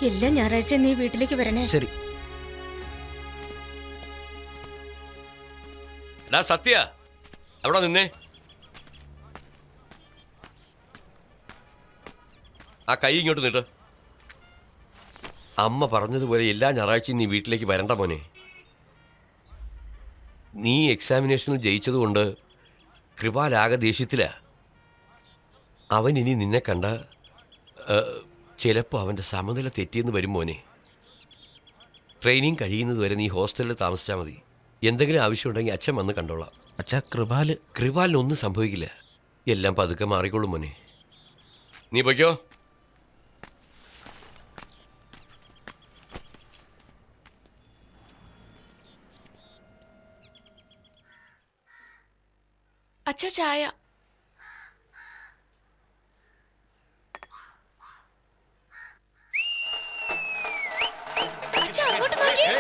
എല്ലാ ഞായറാഴ്ച നീ വീട്ടിലേക്ക് വരണേ. ശരി. സത്യ അവിടെ നിന്നേ. ആ കൈ ഇങ്ങോട്ട് നീട്ട്. അമ്മ പറഞ്ഞതുപോലെ എല്ലാ ഞായറാഴ്ചയും നീ വീട്ടിലേക്ക് വരണ്ട മോനെ. നീ എക്സാമിനേഷനിൽ ജയിച്ചതുകൊണ്ട് കൃപാലാകെ ദേഷ്യത്തിലാ. അവൻ ഇനി നിന്നെ കണ്ട ചിലപ്പോൾ അവൻ്റെ സമനില തെറ്റിയെന്ന് വരും മോനെ. ട്രെയിനിങ് കഴിയുന്നത് വരെ നീ ഹോസ്റ്റലിൽ താമസിച്ചാൽ മതി. എന്തെങ്കിലും ആവശ്യമുണ്ടെങ്കിൽ അച്ഛൻ വന്ന് കണ്ടോളാം. അച്ഛാ, കൃപാലിനൊന്നും സംഭവിക്കില്ല. എല്ലാം പതുക്കെ മാറിക്കോളും മോനെ. നീ പൊയ്ക്കോ. അച്ഛാ, ചായ. അച്ഛാ, അങ്ങോട്ട് നോക്കിയേ.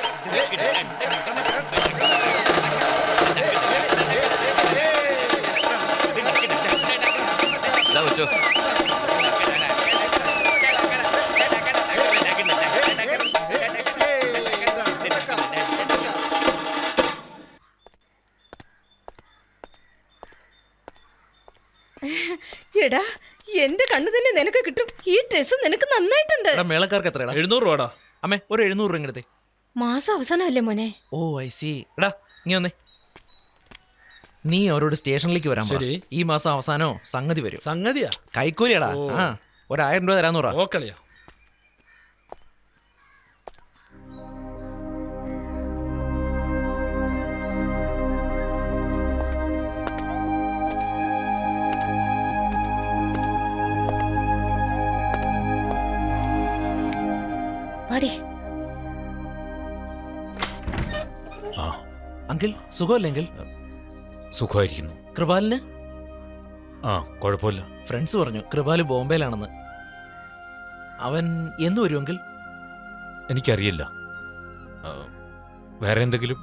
വെച്ചോ. എടാ, എന്റെ കണ്ണു തന്നെ നിനക്ക് കിട്ടും. ഈ ഡ്രസ് നിനക്ക് നന്നായിട്ടുണ്ട്. മേളക്കാർക്ക് എത്രയാ? 700 രൂപടാ. അമ്മേ, ഒരു 700 രൂപ ഇങ്ങനത്തെ. മാസം അവസാനമല്ലേ മോനെ? ഓ, ഐ സി. എടാ, നീ വന്നേ. നീ അവരോട് സ്റ്റേഷനിലേക്ക് വരാൻ പറ. ഈ മാസം അവസാനോ സംഗതി വരും. സംഗതിയാ? കൈക്കൂലിയാടാ. ആ, ഒരു 1000 രൂപ തരാന്ന് പറ. ഓക്കളിയാ. പാടി. അങ്കിൾ, സുഖമല്ലെങ്കിൽ? സുഖമായിരിക്കുന്നു. കൃപാലിന്? ആ, കുഴപ്പമില്ല. ഫ്രണ്ട്സ് പറഞ്ഞു കൃപാല് ബോംബെയിലാണെന്ന്. അവൻ എന്ന് വരും അങ്കിൾ? എനിക്കറിയില്ല. വേറെ എന്തെങ്കിലും?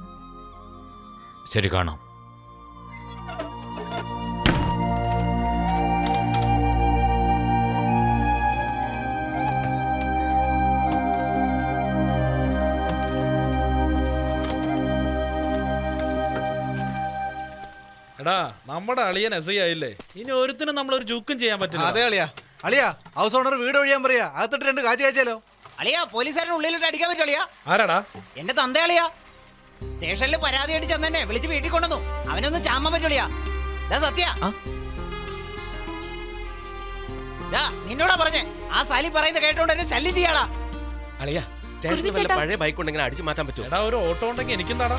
ശരി, കാണാം. എടാ, നമ്മുടെ അളിയൻ എസ് ഐ ആയില്ലേ, ഇനി ഒരുത്തിനും നമ്മളൊരു ചുക്കും ചെയ്യാൻ പറ്റില്ല. അതെ അളിയാ. അളിയാ, ഹൗസ് ഓണർ വീട് ഒഴിയാൻ പറയാ. അകത്തിട്ട് 2 കാറ്റ് കാച്ചാലോ? അളിയാ, പോലീസുകാരൻ ഉള്ളിലിട്ട് അടിക്കാൻ പറ്റും അളിയാ. ആരാടാ? എന്റെ തന്ത അളിയാ. സ്റ്റേഷനിൽ പരാതി ആയിട്ട് ചെന്നെ വിളിച്ച് വീട്ടിൽ കൊണ്ടുവന്നു. അവനൊന്ന് ചാമ്പാൻ പറ്റൂളിയാ. സത്യ നിന്നോടാ പറഞ്ഞേ. ആ സാലി പറയുന്നത് കേട്ടോണ്ട് എന്നെ ശല്യം ചെയ്യാടാ. അളിയാ, സ്റ്റേഷനിൽ വല്ല പഴയ ബൈക്ക് ഉണ്ടെങ്കിൽ അടിച്ചു മാറ്റാൻ പറ്റുമോ? എടാ, ഒരു ഓട്ടോ ഉണ്ടെങ്കിൽ എനിക്കും താടാ.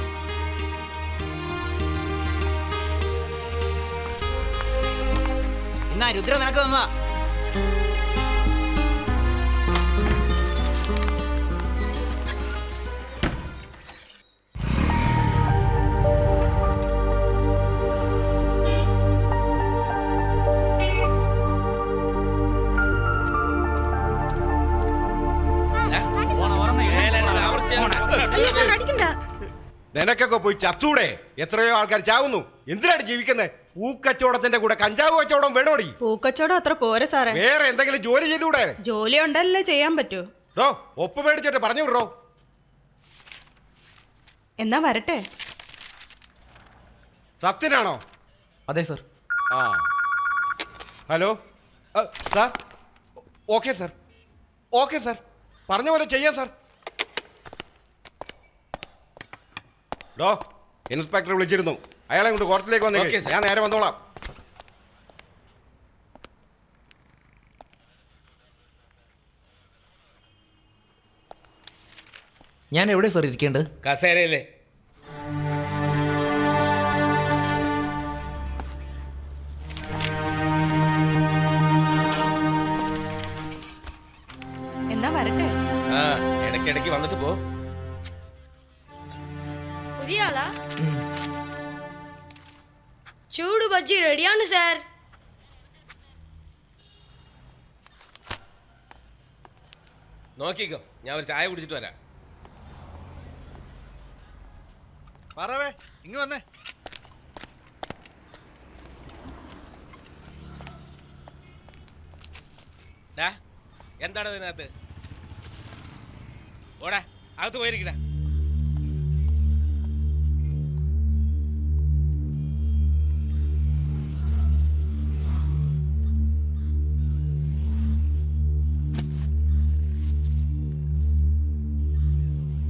എന്നാ രുദ്ര നിനക്ക് തന്നതാ. നിനക്കൊക്കെ പോയി ചത്തൂടെ? എത്രയോ ആൾക്കാർ ചാവുന്നു. എന്തിനാണ് ജീവിക്കുന്നത്? പൂക്കച്ചവടത്തിന്റെ കൂടെ കഞ്ചാവ് കച്ചവടം വേണോടി? പൂക്കച്ചവടം അത്ര പോരെ സാറേ. വേറെ എന്തെങ്കിലും ജോലി ചെയ്തുകൂടെ? ജോലി ഉണ്ടല്ലേ ചെയ്യാൻ പറ്റൂ. ഒപ്പ് മേടിച്ചിട്ട് പറഞ്ഞു വിടോ. എന്നാ വരട്ടെ. സത്യനാണോ? അതെ സർ. ആ, hello sir. Okay sir, okay sir, പറഞ്ഞ പോലെ ചെയ്യാം സാർ. ഇൻസ്പെക്ടർ വിളിച്ചിരുന്നു. അയാളെ കൊണ്ട് കോർട്ടിലേക്ക് വന്നേ. ഞാൻ നേരെ വന്നോളാം. ഞാൻ എവിടെ സാർ ഇരിക്കേണ്ടത്? കസേരയിലെ. എന്നാ വരട്ടെ. ആ, ഇടയ്ക്കിടയ്ക്ക് വന്നിട്ട് പോ. പുതിയ ആളാ? ചൂട് ബജ്ജി റെഡിയാണ് സാർ. നോക്കിക്കോ, ഞാൻ ഒരു ചായ കുടിച്ചിട്ട് വരാം. പറവേ, ഇങ്ങ് വന്നേ. എന്താണ് ഇതിനകത്ത്? ഓടാ അകത്ത് പോയിരിക്കടാ.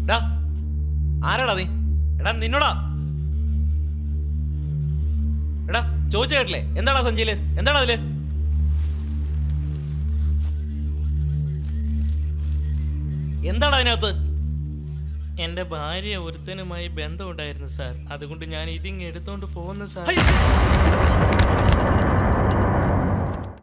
ഡാ ആരാടാ നീ? എടാ നിന്നോടാ. എടാ ചോദിച്ച കേട്ടില്ലേ? എന്താടാ സഞ്ചിയില്? എന്താടാ അതില്? എന്താടാ അതിനകത്ത്? എന്റെ ഭാര്യ ഒരുത്തനുമായി ബന്ധമുണ്ടായിരുന്നു സാർ, അതുകൊണ്ട് ഞാൻ ഇതിങ്ങ് എടുത്തോണ്ട് പോകുന്നു സാർ. ഹൈ!